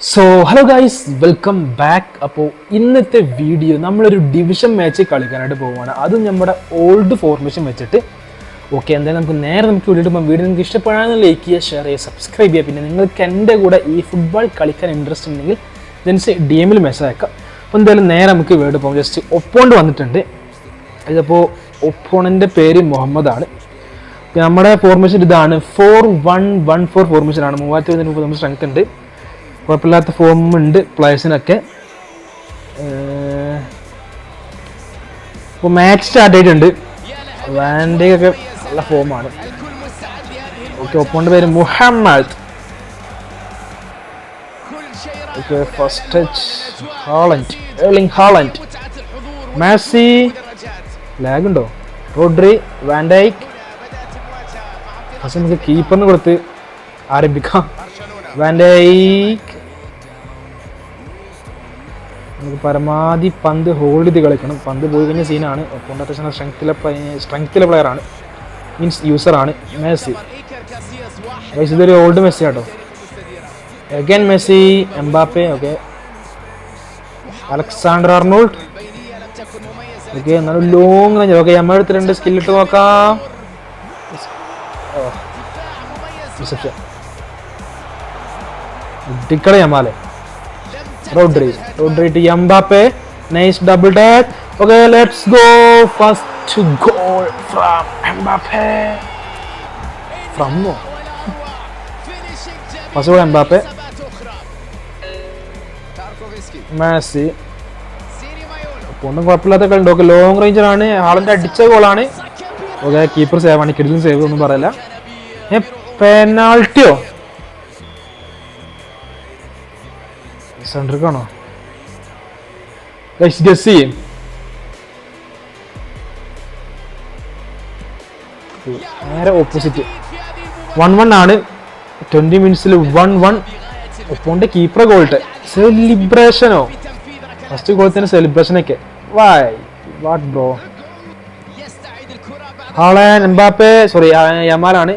So hello guys, welcome back. അപ്പോൾ ഇന്നത്തെ video നമ്മളൊരു ഡിവിഷൻ മാച്ച് കളിക്കാനായിട്ട് പോവുകയാണ്. അതും നമ്മുടെ ഓൾഡ് ഫോർമേഷൻ വെച്ചിട്ട്. ഓക്കെ, എന്തായാലും നമുക്ക് വീഡിയോ പോകാം. വീഡിയോ നിങ്ങൾക്ക് ഇഷ്ടപ്പെടാനും ലൈക്ക് ചെയ്യുക, ഷെയർ ചെയ്യുക, സബ്സ്ക്രൈബ് ചെയ്യുക. പിന്നെ നിങ്ങൾക്ക് എൻ്റെ കൂടെ ഈ ഫുട്ബോൾ കളിക്കാൻ ഇൻട്രസ്റ്റ് ഉണ്ടെങ്കിൽ ജൻസ് DM മെസ്സേജ് അയക്കാം. അപ്പോൾ എന്തായാലും നമുക്ക് വീഡിയോ പോകാം. ജസ്റ്റ് ഒപ്പോണ്ട് വന്നിട്ടുണ്ട്. ഇതിപ്പോൾ ഒപ്പോണൻ്റെ പേര് മുഹമ്മദാണ്. നമ്മുടെ ഫോർമേഷൻ ഇതാണ് 4-1-1-4 ഫോർമേഷനാണ്. 3030 സ്ട്രെങ്ത് ഉണ്ട്. കുഴപ്പമില്ലാത്ത ഫോം ഉണ്ട് പ്ലേയേഴ്സിനൊക്കെ. ഇപ്പോൾ മാച്ച് സ്റ്റാർട്ട് ആയിട്ടുണ്ട്. വാൻഡേക്കൊക്കെ നല്ല ഫോമാണ്. ഓക്കെ, ഒപ്പോണ്ട് പേര് Muhammad. Okay, first touch Haaland, Erling Haaland, Messi. Lag ഉണ്ടോ? Rodri, Van Dijk. ഫസ്റ്റ് നമുക്ക് കീപ്പറിന് കൊടുത്ത് ആരംഭിക്കാം. വാൻഡൈക്ക്. നമുക്ക് പരമാവധി പന്ത് ഹോൾഡ് ചെയ്ത് കളിക്കണം. പന്ത് പോയി കഴിഞ്ഞ സീനാണ്. ഒപ്പം അത്യാവശ്യം സ്ട്രെങ്ത്തിലെ പ്ലെയറാണ്, മീൻസ് യൂസറാണ് മെസ്സി. ഇതൊരു old Messi auto. Again Messi, Mbappe. Okay, Alexander Arnold. Okay, എന്നാലും ലോങ് റേഞ്ച്. ഓക്കെ, നമ്മൾ എടുത്തിട്ടുണ്ട്. സ്കില്ലിട്ട് നോക്കാം. റിസപ്ഷൻ ടിക്കളെ യമാലെ. Rodri to Mbappe. Nice double touch. Okay, let's go. First goal from Mbappe. First goal Mbappe. Messi. ഒന്നും കുഴപ്പമില്ലാത്ത കളി. Okay, long റേഞ്ചറാണ്. ഹാളൻഡ് അടിച്ച ഗോളാണ്. ഓക്കെ, കീപ്പർ സേവ് ആണ്. കിഡിലും സേവ് ഒന്നും പറയില്ല. പെനാൾട്ടിയോ? സെൻട്രിക്കാണോ? ഗസ് ചെയ്യും. നേരെ ഓപ്പോസിറ്റ്. 1-1 ആണ്. 20 മിനിറ്റ്സിൽ 1-1. ഒപ്പോണ്ട് കീപ്പർ ഗോൾട്ട്. സെലിബ്രേഷനോ? ഫസ്റ്റ് ഗോളത്തിന് സെലിബ്രേഷനൊക്കെ. What bro? Haaland, Mbappe. Sorry, യമാലാണ്.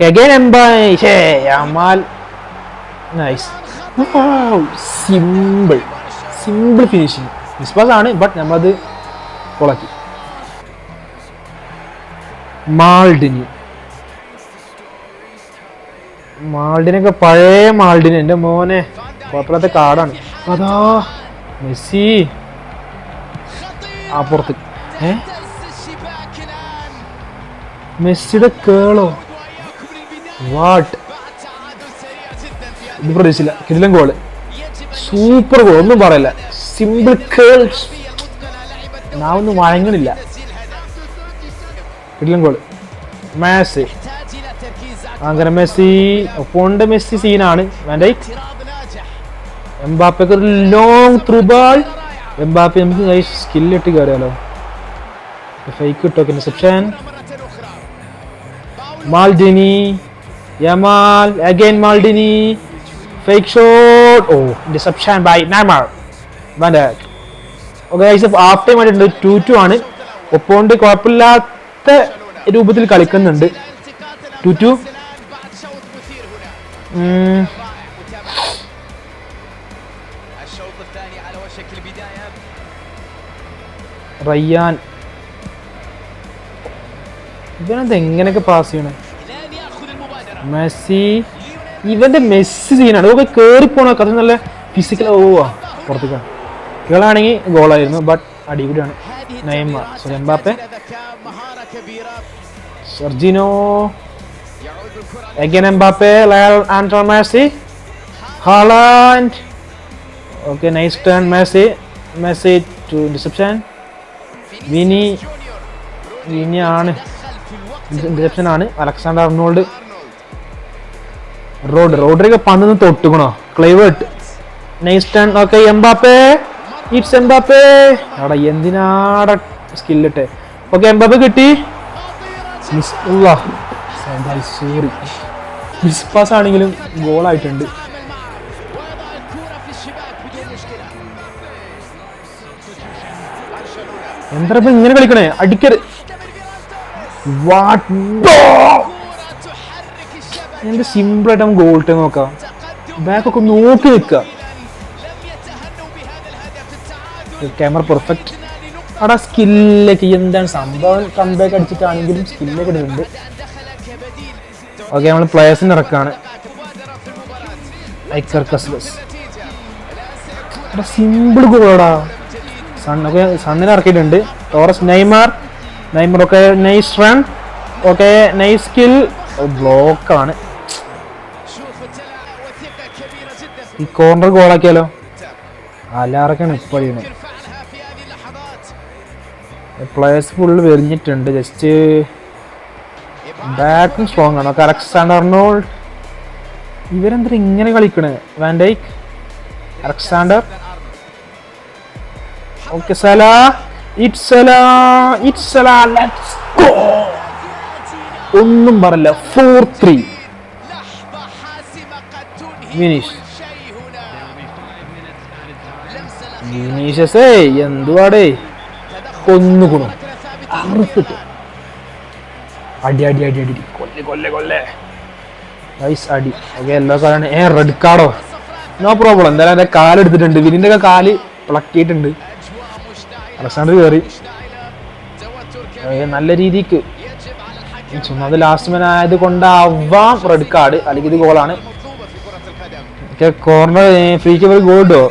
Again Mbappe. Yamal. Nice. Simple finishing. Miss pass ആണ്, ബട്ട് നമ്മളത് കൊളാക്കി. മാൾഡിനൊക്കെ പഴയ മാൾഡിന്. എൻ്റെ മോനെ, കുഴപ്പമില്ലാത്ത കാർഡാണ്. അതാ മെസ്സി അപ്പുറത്ത്. മെസ്സിയുടെ കേളോ? വാട്ട്? ഇത് പ്രതീക്ഷിച്ചില്ല. കിടിലൻ ഗോള്, സൂപ്പർ ഗോൾ, ഒന്നും പറയില്ല. സിമ്പിൾ കേൾസ്. ഞാൻ ഒന്നും വഴങ്ങണില്ല. കിടിലൻ ഗോള്. മെസ്സി. അങ്ങനെ മെസ്സി. ഒപ്പോണ്ട് മെസ്സി സീനാണ്. വാൻഡൈക്ക്. എംബാപ്പയ്ക്ക് ഒരു ലോങ് ത്രൂ ബോൾ. എംബാപ്പെ നമുക്ക് സ്കില്ലിട്ട് കയറിയാലോ. ഫേക്ക് കിട്ടോ? Reception. Maldini, Yamal. Again Maldini. Fake shot. ഓ, deception by Neymar. Van Dijk. Okay, half time ആയിട്ടുണ്ട്. 2-2 ആണ്. ഒപ്പോണ്ട് കുഴപ്പമില്ലാത്ത രൂപത്തിൽ കളിക്കുന്നുണ്ട്. 2-2. റയ്യാൻ. ഇവനെന്താ എങ്ങനെയൊക്കെ പാസ് ചെയ്യണേ? മെസ്സി. ഇവന്റെ മെസ്സി സീനാണ്. ഓക്കെ, കേറിപ്പോണ കഥ നല്ല ഫിസിക്കൽ. പുറത്തേക്കാണ്. കേളാണെങ്കിൽ ഗോളായിരുന്നു, ബട്ട് അടിപൊളിയാണ്. Neymar. So Mbappe. Serginho. Again Mbappe. Lionel Andres Messi. Haaland. Okay, nice turn. Messi to deception. വിനിയാണ്. ഡിസപ്ഷൻ ആണ്. Alexander Arnold. റോഡ്രിക്ക് പന്ത് തൊട്ടുകണോ? Kluivert. Nice turn. Okay, Mbappe. It's Mbappe. അവിടെ എന്തിനാടെ സ്കില്ലിട്ടെ? ഓക്കെ, എംബാപ്പെ കിട്ടി. സോറി, മിസ് പാസ് ആണെങ്കിലും ഗോളായിട്ടുണ്ട്. എന്താ ഇപ്പൊ ഇങ്ങനെ കളിക്കണേ? അടിക്കരുത്. എന്ത് സിമ്പിൾ ആയിട്ട് നമുക്ക് ഗോൾ ടൈം നോക്കാം. ബാക്കൊക്കെ നോക്കി നിൽക്കുക. Camera perfect. അവിടെ സ്കില്ലൊക്കെ എന്താണ് സംഭവം, കംബാക്ക് അടിച്ചിട്ടാണെങ്കിലും സ്കില്ലൊക്കെ ഇടുന്നുണ്ട്. ഓക്കെ, നമ്മൾ പ്ലേയേഴ്സിന് ഇറക്കാണ്. Iker കസ്ലസ് simple ഗോളാടാ. സണ്ണൊക്കെ സണ്ണിനെ ഇറക്കിയിട്ടുണ്ട്. ടോറസ് നെയ്മർ ഒക്കെ nice run. Okay, nice skill. ബ്ലോക്കാണ്. ഈ കോർണർ ഗോളാക്കിയാലോ? അലാറൊക്കെയാണ് ഇപ്പോൾ ചെയ്യുന്നത്. പ്ലേയേഴ്സ് ഫുള്ള് വെറിഞ്ഞിട്ടുണ്ട്. ജസ്റ്റ് ബാക്കും സ്ട്രോങ് ആണ്. Alexander Arnold. ഇവരെന്താ ഇങ്ങനെ കളിക്കണേ? Van Dijk, Alexander. Okay, Salah. Let's go. ഒന്നും പറയില്ല. 4-3 വിനീഷ്യസ്. എന്തുവാടേ, കൊന്നുകുണു. അടി അടി അടി അടി കൊല്ലെ നൈസ് അടി. ഓക്കെ, എല്ലാ കാലാണ്. റെഡ് കാർഡോ? No problem. എന്തായാലും എൻ്റെ കാലെടുത്തിട്ടുണ്ട്. വിനിന്റെ ഒക്കെ കാല് പ്ലക്കിയിട്ടുണ്ട്. അലക്സാണ്ടർ കയറി നല്ല രീതിക്ക്. അത് ലാസ്റ്റ് മാൻ ആയത് കൊണ്ടാവാം റെഡ് കാർഡ്, അല്ലെങ്കിൽ ഇത് ഗോളാണ്. കോർണർ ഫ്രീ കിക്ക് ഗോൾ ഇട്ടോ?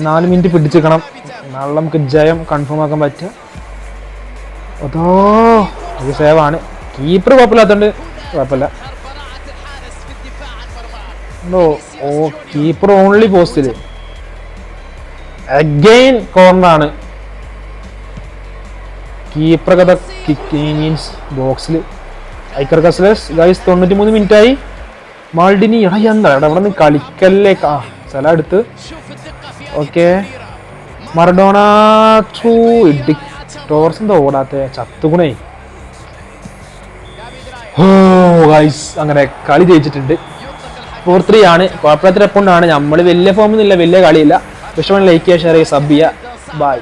4 മിനിറ്റ് പിടിച്ചിരിക്കണം. നാളെ നമുക്ക് ജയം കൺഫേം ആക്കാൻ പറ്റുക. അതോ ഇത് സേവാണ്. കീപ്പർ കുഴപ്പമില്ലാത്തതുകൊണ്ട് കുഴപ്പമില്ല. ഓ, കീപ്പർ ഓൺലി പോസ്റ്റില്. അഗൈൻ കോർണറാണ്. കീപ്പറൊക്കെ മീൻസ് ബോക്സിൽ. Iker Casillas guys. 93 മിനിറ്റായി. മാൾഡിനി എന്താ ഇവിടെ നിന്ന് കളിക്കല്ലേ. സ്ഥലം എടുത്ത്. Okay, Maradona. ടോർസ് എന്താ ഓടാത്ത? ചത്തുകുണേ. ഗൈസ്, അങ്ങനെ കളി ജയിച്ചിട്ടുണ്ട്. 4-3 ആണ്. കുഴപ്പമില്ലാത്ത റെപ്പുണ്ടാണ്. നമ്മൾ വലിയ ഫോമൊന്നുമില്ല, വലിയ കളിയില്ല. ഇഷ്ടമാണ് ലൈക്ക് ചെയ്യുക, ഷെയർ ചെയ്യുക, സബ് ചെയ്യുക. ബൈ.